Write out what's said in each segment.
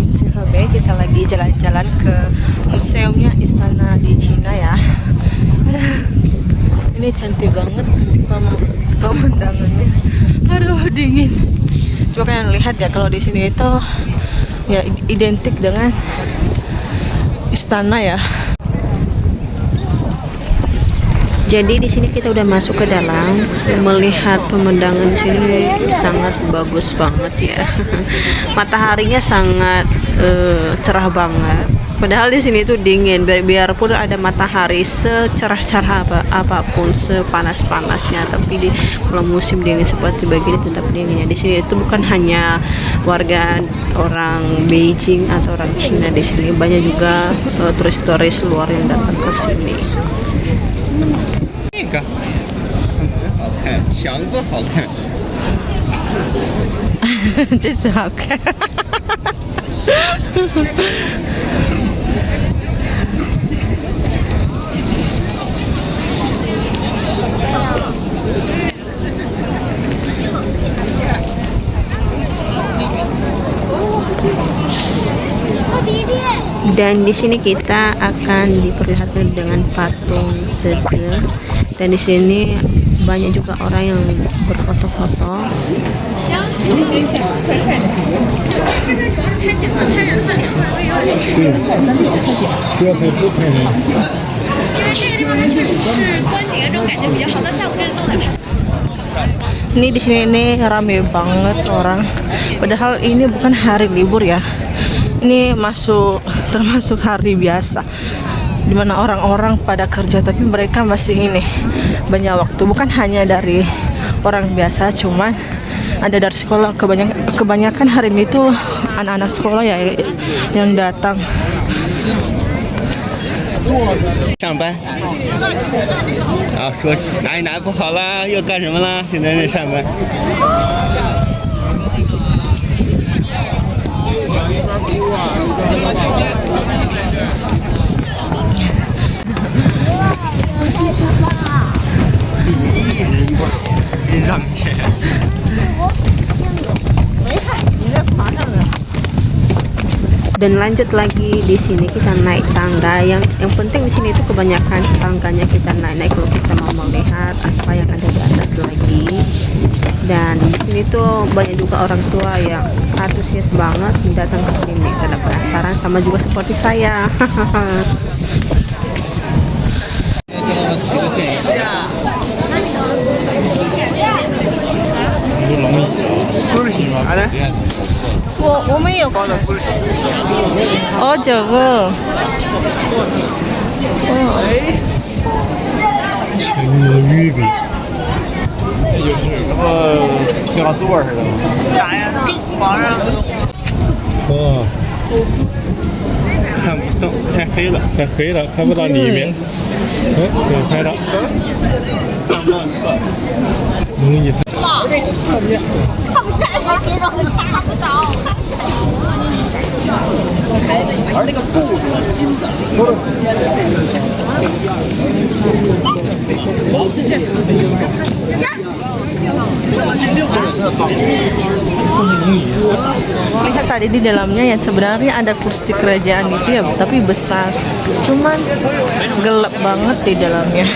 provinsi Hebei. Kita lagi jalan-jalan ke museumnya istana di Cina ya. Ini cantik banget pemandangannya. Aduh, dingin. Coba kalian lihat ya, kalau di sini itu ya identik dengan istana ya. Jadi di sini kita udah masuk ke dalam, melihat pemandangan di sini sangat bagus banget ya. Mataharinya sangat cerah banget. Padahal di sini tuh dingin, biarpun ada matahari secerah-cerah apapun, sepanas-panasnya, tapi kalau musim dingin seperti begini tetap dinginnya. Di sini itu bukan hanya warga orang Beijing atau orang Cina, di sini banyak juga turis-turis luar yang datang ke sini. 这个好看，墙不好看。这是好看。Dan di sini kita akan diperlihatkan dengan patung Seze. Dan di sini banyak juga orang yang berfoto-foto. Ini di sini ini rame banget orang. Padahal ini bukan hari libur ya. Ini termasuk hari biasa, dimana orang-orang pada kerja, tapi mereka masih ini banyak waktu. Bukan hanya dari orang biasa, cuman ada dari sekolah. Kebanyakan hari ini tuh anak-anak sekolah ya yang datang. 上班啊，说哪里哪不好啦，又干什么啦？现在是上班。让钱。 Dan lanjut lagi di sini kita naik tangga. Yang penting di sini itu kebanyakan tangganya kita naik kalau kita mau melihat apa yang ada di atas lagi. Dan di sini tuh banyak juga orang tua yang antusias banget datang ke sini karena penasaran, sama juga seperti saya.我没有。哦，这个。青鱼饼，这就是像猪味似的。啥呀？黄上。哦。看不到，太黑了，太黑了，看不到里面。对，拍到。看不到色。容易。看不见。看不见，别让人查不到。而那个布是金的。Lihat tadi di dalamnya ya, sebenarnya ada kursi kerajaan itu ya, tapi besar. Cuman gelap banget di dalamnya.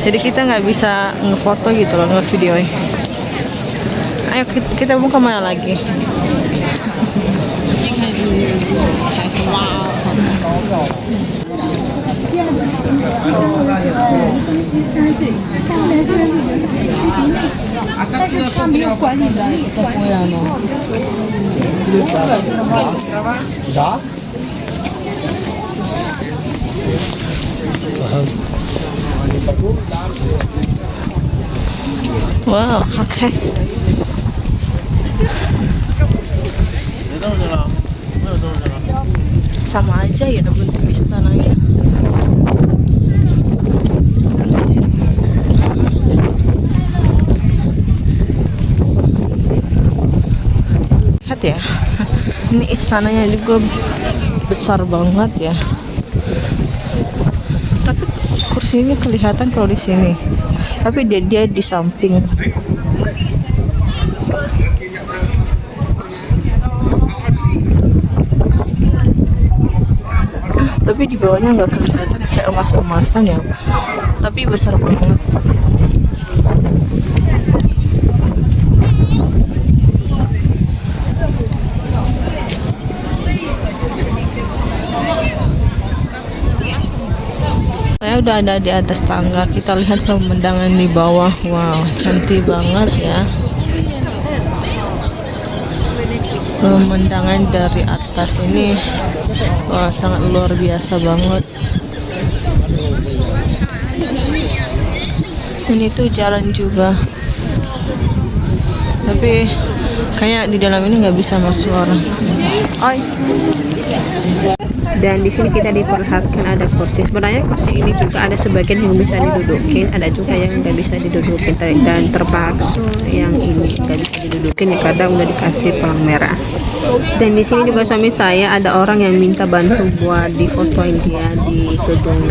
Jadi kita nggak bisa ngefoto gitu loh, ngevideoin. Ayo kita mau kemana lagi? Wow, oke. Sama aja ya bentuk istananya. Lihat ya, ini istananya juga besar banget ya. Tapi kursinya kelihatan kalau di sini, tapi dia di samping. tapi di bawahnya nggak kelihatan kayak emas-emasan ya, tapi besar banget. Saya udah ada di atas tangga, kita lihat pemandangan di bawah. Wow, cantik banget ya. Pemandangan dari atas ini, wah, sangat luar biasa banget. Sini tuh jalan juga, tapi kayak di dalam ini nggak bisa masuk orang. Dan di sini kita diperlihatkan ada kursi. Sebenarnya kursi ini juga ada sebagian yang bisa didudukin, ada juga yang nggak bisa didudukin, dan terpaksa yang ini nggak bisa didudukin ya karena udah dikasih pelang merah. Dan di sini juga suami saya ada orang yang minta bantu buat difotoin dia di gedung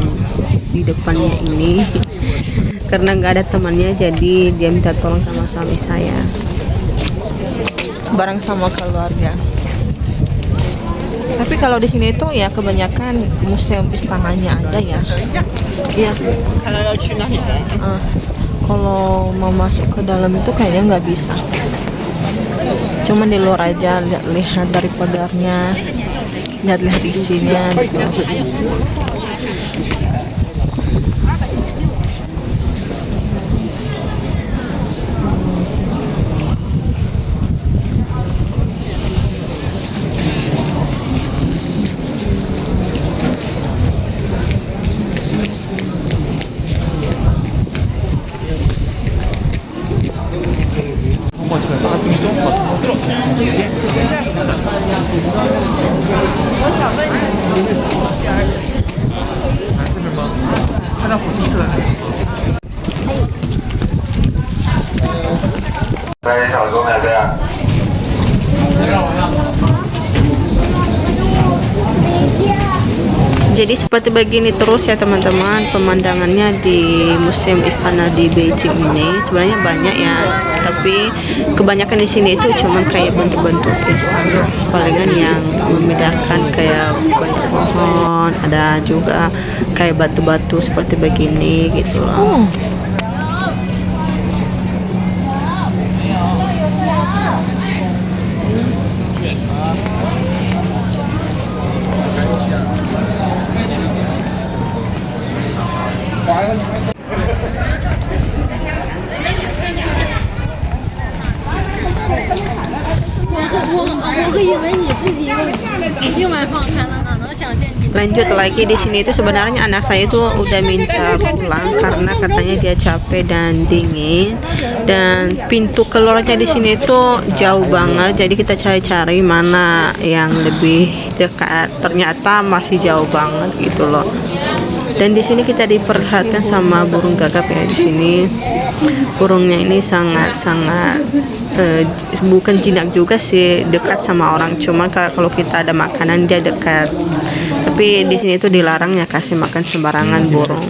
di depannya ini karena nggak ada temannya, jadi dia minta tolong sama suami saya bareng sama keluarga. Tapi kalau di sini itu ya kebanyakan museum istananya aja ya. Iya. Kalau mau masuk ke dalam itu kayaknya nggak bisa. Cuman di luar aja, lihat dari pagarnya, lihat isinya gitu. Jadi seperti begini terus ya teman-teman pemandangannya di Museum Istana di Beijing ini. Sebenarnya banyak ya, tapi kebanyakan di sini itu cuman kayak bentuk-bentuk istana. Palingan yang membedakan kayak banyak pohon, ada juga kayak batu-batu seperti begini gitu loh. Lanjut lagi di sini itu sebenarnya anak saya itu udah minta pulang karena katanya dia capek dan dingin, dan pintu keluarnya di sini itu jauh banget, jadi kita cari-cari mana yang lebih dekat, ternyata masih jauh banget gitu loh. Dan di sini kita diperlihatkan sama burung gagak ya. Di sini burungnya ini sangat-sangat bukan jinak juga sih, dekat sama orang. Cuma kalau kita ada makanan dia dekat. Tapi di sini itu dilarang ya kasih makan sembarangan burung.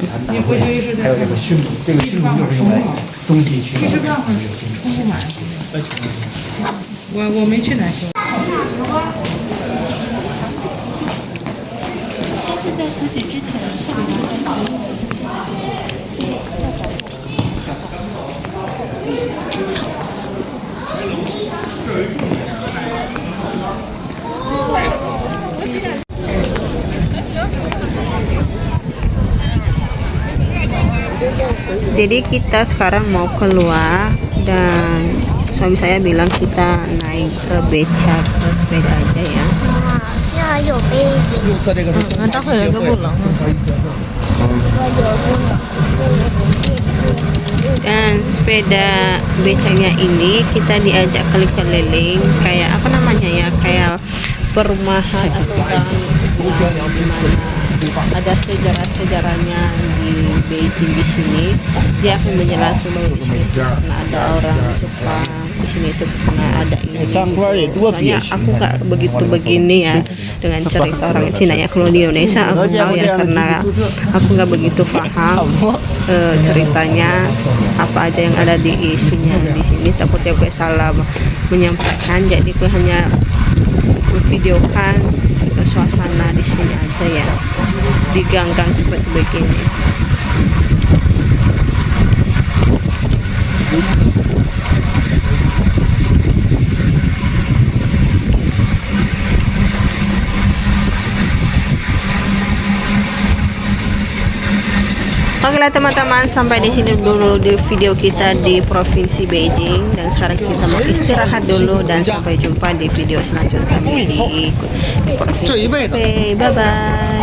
Jadi kita sekarang mau keluar dan suami saya bilang kita naik ke beca, ke sepeda aja ya. Dan sepeda becanya ini kita diajak keliling-keliling kayak apa namanya ya, kayak perumahan atau gang dimana ada sejarah-sejarahnya di Beijing. Di sini dia akan menjelaskan bahwa di sini pernah ada orang Jepang, di sini itu pernah ada ini. Soalnya aku nggak begitu begini ya dengan cerita orang Cina ya. Kalau di Indonesia aku tahu ya karena aku nggak begitu paham ceritanya apa aja yang ada di isinya. Di sini takutnya gue salah menyampaikan, jadi gue hanya videokan suasana di sini aja ya, di gang-gang seperti begini. Oke lah teman-teman, sampai di sini dulu di video kita di Provinsi Beijing, dan sekarang kita mau istirahat dulu dan sampai jumpa di video selanjutnya di Provinsi Hebei. Bye bye.